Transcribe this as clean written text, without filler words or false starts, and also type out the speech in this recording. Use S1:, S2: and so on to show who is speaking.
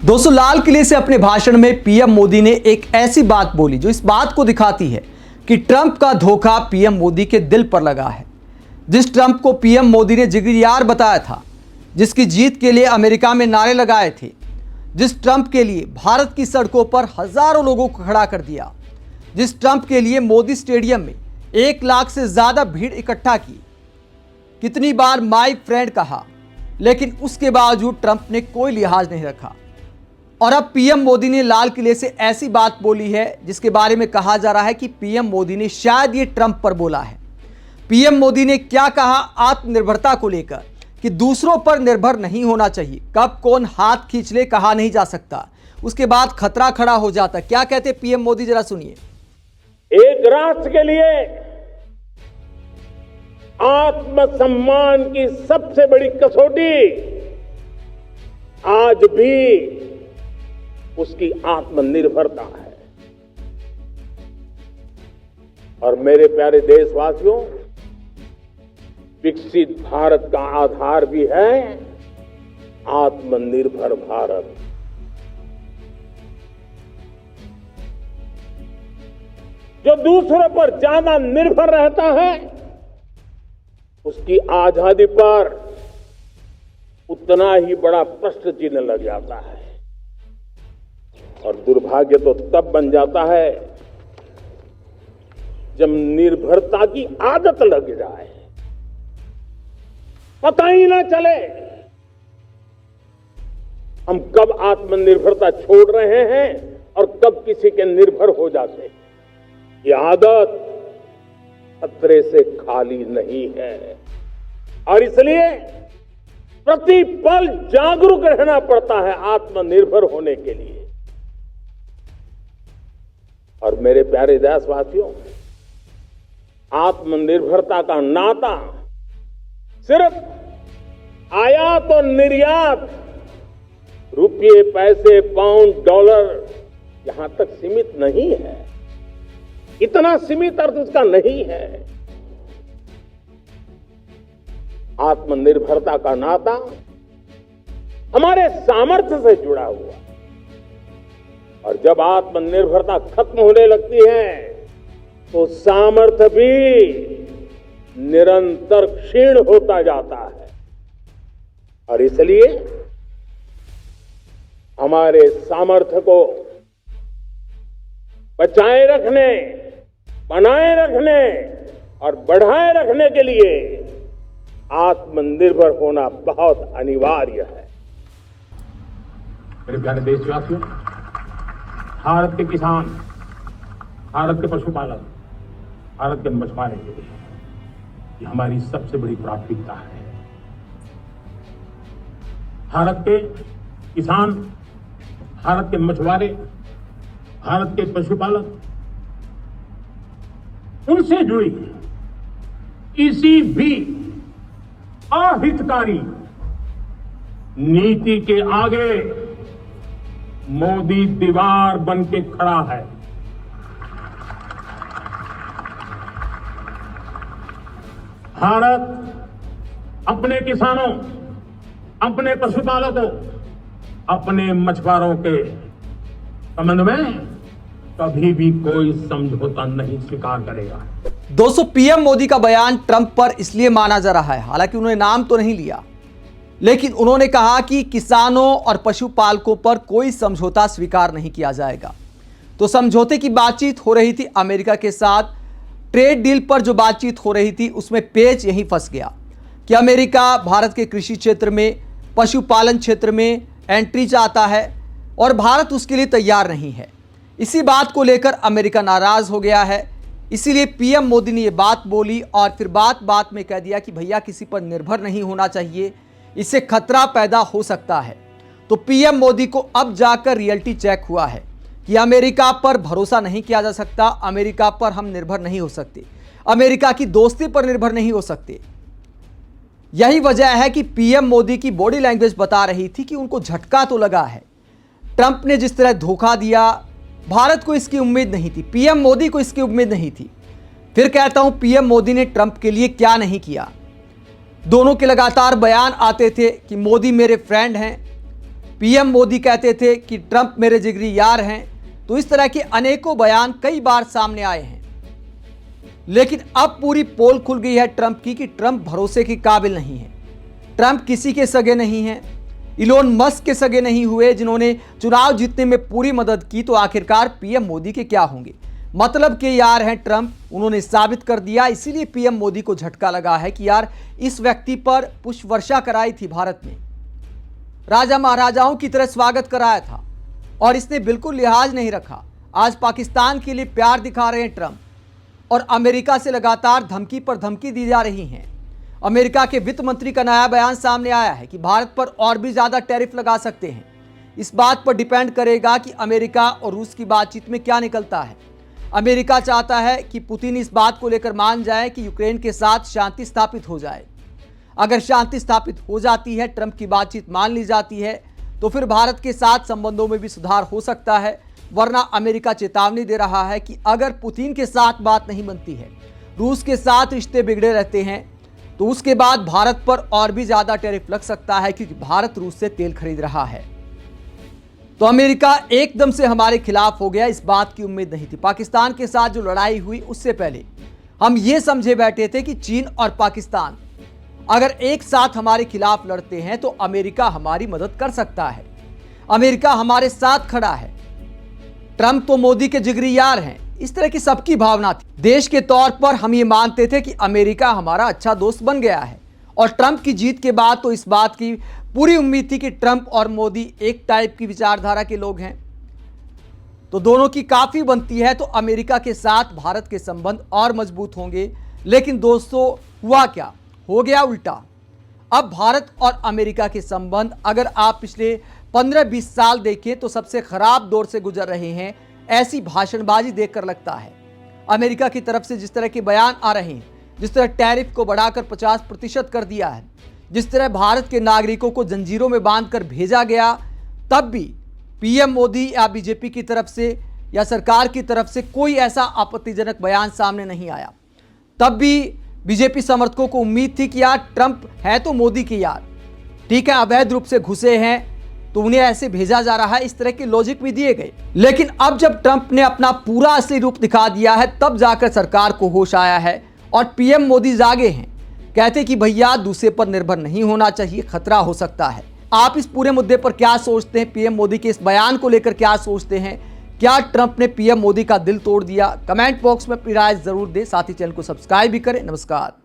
S1: दोस्तों, लाल किले से अपने भाषण में पीएम मोदी ने एक ऐसी बात बोली जो इस बात को दिखाती है कि ट्रंप का धोखा पीएम मोदी के दिल पर लगा है। जिस ट्रंप को पीएम मोदी ने जिगरयार बताया था, जिसकी जीत के लिए अमेरिका में नारे लगाए थे, जिस ट्रंप के लिए भारत की सड़कों पर हजारों लोगों को खड़ा कर दिया, जिस ट्रंप के लिए मोदी स्टेडियम में 1 लाख से ज्यादा भीड़ इकट्ठा की, कितनी बार माय फ्रेंड कहा, लेकिन उसके बावजूद ट्रंप ने कोई लिहाज नहीं रखा। और अब पीएम मोदी ने लाल किले से ऐसी बात बोली है जिसके बारे में कहा जा रहा है कि पीएम मोदी ने शायद ये ट्रंप पर बोला है। पीएम मोदी ने क्या कहा आत्मनिर्भरता को लेकर कि दूसरों पर निर्भर नहीं होना चाहिए, कब कौन हाथ खींच ले कहा नहीं जा सकता, उसके बाद खतरा खड़ा हो जाता। क्या कहते पीएम मोदी, जरा सुनिए।
S2: एक राष्ट्र के लिए आत्मसम्मान की सबसे बड़ी कसौटी आज भी उसकी आत्मनिर्भरता है। और मेरे प्यारे देशवासियों, विकसित भारत का आधार भी है आत्मनिर्भर भारत। जो दूसरों पर ज्यादा निर्भर रहता है, उसकी आजादी पर उतना ही बड़ा प्रश्न चिन्ह लग जाता है। और दुर्भाग्य तो तब बन जाता है जब निर्भरता की आदत लग जाए, पता ही ना चले हम कब आत्मनिर्भरता छोड़ रहे हैं और कब किसी के निर्भर हो जाते हैं। ये आदत खतरे से खाली नहीं है और इसलिए प्रतिपल जागरूक रहना पड़ता है आत्मनिर्भर होने के लिए। और मेरे प्यारे देशवासियों, आत्मनिर्भरता का नाता सिर्फ आयात और निर्यात, रुपये, पैसे, पाउंड, डॉलर यहां तक सीमित नहीं है। इतना सीमित अर्थ उसका नहीं है। आत्मनिर्भरता का नाता हमारे सामर्थ्य से जुड़ा हुआ। और जब आत्मनिर्भरता खत्म होने लगती है तो सामर्थ्य भी निरंतर क्षीण होता जाता है। और इसलिए हमारे सामर्थ्य को बचाए रखने, बनाए रखने और बढ़ाए रखने के लिए आत्मनिर्भर होना बहुत अनिवार्य है।
S3: मेरे प्यारे देशवासियों, भारत के किसान, भारत के पशुपालक, भारत के मछुआरे, ये हमारी सबसे बड़ी प्राथमिकता है। भारत के किसान, भारत के मछुआरे, भारत के पशुपालक, उनसे जुड़ी किसी भी अहितकारी नीति के आगे मोदी दीवार बन के खड़ा है। भारत अपने किसानों, अपने पशुपालकों, अपने मछुआरों के संबंध में कभी भी कोई समझौता नहीं स्वीकार करेगा।
S1: दोस्तों, पीएम मोदी का बयान ट्रंप पर इसलिए माना जा रहा है, हालांकि उन्होंने नाम तो नहीं लिया, लेकिन उन्होंने कहा कि किसानों और पशुपालकों पर कोई समझौता स्वीकार नहीं किया जाएगा। तो समझौते की बातचीत हो रही थी अमेरिका के साथ, ट्रेड डील पर जो बातचीत हो रही थी उसमें पेच यहीं फंस गया कि अमेरिका भारत के कृषि क्षेत्र में, पशुपालन क्षेत्र में एंट्री चाहता है और भारत उसके लिए तैयार नहीं है। इसी बात को लेकर अमेरिका नाराज हो गया है। इसीलिए पीएम मोदी ने ये बात बोली और फिर बात में कह दिया कि भैया किसी पर निर्भर नहीं होना चाहिए, इससे खतरा पैदा हो सकता है। तो पीएम मोदी को अब जाकर रियलिटी चेक हुआ है कि अमेरिका पर भरोसा नहीं किया जा सकता, अमेरिका पर हम निर्भर नहीं हो सकते, अमेरिका की दोस्ती पर निर्भर नहीं हो सकते। यही वजह है कि पीएम मोदी की बॉडी लैंग्वेज बता रही थी कि उनको झटका तो लगा है। ट्रंप ने जिस तरह धोखा दिया, भारत को इसकी उम्मीद नहीं थी, पीएम मोदी को इसकी उम्मीद नहीं थी। फिर कहता हूं, पीएम मोदी ने ट्रंप के लिए क्या नहीं किया। दोनों के लगातार बयान आते थे कि मोदी मेरे फ्रेंड हैं, पीएम मोदी कहते थे कि ट्रंप मेरे जिगरी यार हैं, तो इस तरह के अनेकों बयान कई बार सामने आए हैं। लेकिन अब पूरी पोल खुल गई है ट्रंप की कि ट्रंप भरोसे के काबिल नहीं है। ट्रंप किसी के सगे नहीं हैं, इलोन मस्क के सगे नहीं हुए जिन्होंने चुनाव जीतने में पूरी मदद की, तो आखिरकार पीएम मोदी के क्या होंगे? मतलब के यार हैं ट्रंप, उन्होंने साबित कर दिया। इसीलिए पीएम मोदी को झटका लगा है कि यार इस व्यक्ति पर पुष्प वर्षा कराई थी भारत में, राजा महाराजाओं की तरह स्वागत कराया था और इसने बिल्कुल लिहाज नहीं रखा। आज पाकिस्तान के लिए प्यार दिखा रहे हैं ट्रंप और अमेरिका से लगातार धमकी पर धमकी दी जा रही हैं। अमेरिका के वित्त मंत्री का नया बयान सामने आया है कि भारत पर और भी ज्यादा टैरिफ लगा सकते हैं। इस बात पर डिपेंड करेगा कि अमेरिका और रूस की बातचीत में क्या निकलता है। अमेरिका चाहता है कि पुतिन इस बात को लेकर मान जाए कि यूक्रेन के साथ शांति स्थापित हो जाए। अगर शांति स्थापित हो जाती है, ट्रंप की बातचीत मान ली जाती है, तो फिर भारत के साथ संबंधों में भी सुधार हो सकता है। वरना अमेरिका चेतावनी दे रहा है कि अगर पुतिन के साथ बात नहीं बनती है, रूस के साथ रिश्ते बिगड़े रहते हैं, तो उसके बाद भारत पर और भी ज्यादा टैरिफ लग सकता है, क्योंकि भारत रूस से तेल खरीद रहा है। तो अमेरिका एकदम से हमारे खिलाफ हो गया, इस बात की उम्मीद नहीं थी। पाकिस्तान के साथ जो लड़ाई हुई उससे पहले हम ये समझे बैठे थे कि चीन और पाकिस्तान अगर एक साथ हमारे खिलाफ लड़ते हैं तो अमेरिका हमारी मदद कर सकता है, अमेरिका हमारे साथ खड़ा है। ट्रंप तो मोदी के जिगरी यार हैं, इस तरह की सबकी भावना थी। देश के तौर पर हम ये मानते थे कि अमेरिका हमारा अच्छा दोस्त बन गया है, और ट्रंप की जीत के बाद तो इस बात की पूरी उम्मीद थी कि ट्रंप और मोदी एक टाइप की विचारधारा के लोग हैं, तो दोनों की काफी बनती है, तो अमेरिका के साथ भारत के संबंध और मजबूत होंगे। लेकिन दोस्तों, हुआ क्या? हो गया उल्टा। अब भारत और अमेरिका के संबंध अगर आप पिछले 15-20 साल देखें तो सबसे खराब दौर से गुजर रहे हैं। ऐसी भाषणबाजी देखकर लगता है अमेरिका की तरफ से जिस तरह के बयान आ रहे हैं, जिस तरह टैरिफ को बढ़ाकर 50% कर दिया है, जिस तरह भारत के नागरिकों को जंजीरों में बांधकर भेजा गया, तब भी पीएम मोदी या बीजेपी की तरफ से या सरकार की तरफ से कोई ऐसा आपत्तिजनक बयान सामने नहीं आया। तब भी बीजेपी समर्थकों को उम्मीद थी कि यार ट्रंप है तो मोदी के यार, ठीक है, अवैध रूप से घुसे हैं तो उन्हें ऐसे भेजा जा रहा है, इस तरह के लॉजिक भी दिए गए। लेकिन अब जब ट्रंप ने अपना पूरा असली रूप दिखा दिया है, तब जाकर सरकार को होश आया है और पीएम मोदी जागे हैं। कहते कि भैया दूसरे पर निर्भर नहीं होना चाहिए, खतरा हो सकता है। आप इस पूरे मुद्दे पर क्या सोचते हैं? पीएम मोदी के इस बयान को लेकर क्या सोचते हैं? क्या ट्रंप ने पीएम मोदी का दिल तोड़ दिया? कमेंट बॉक्स में अपनी राय जरूर दें, साथ ही चैनल को सब्सक्राइब भी करें। नमस्कार।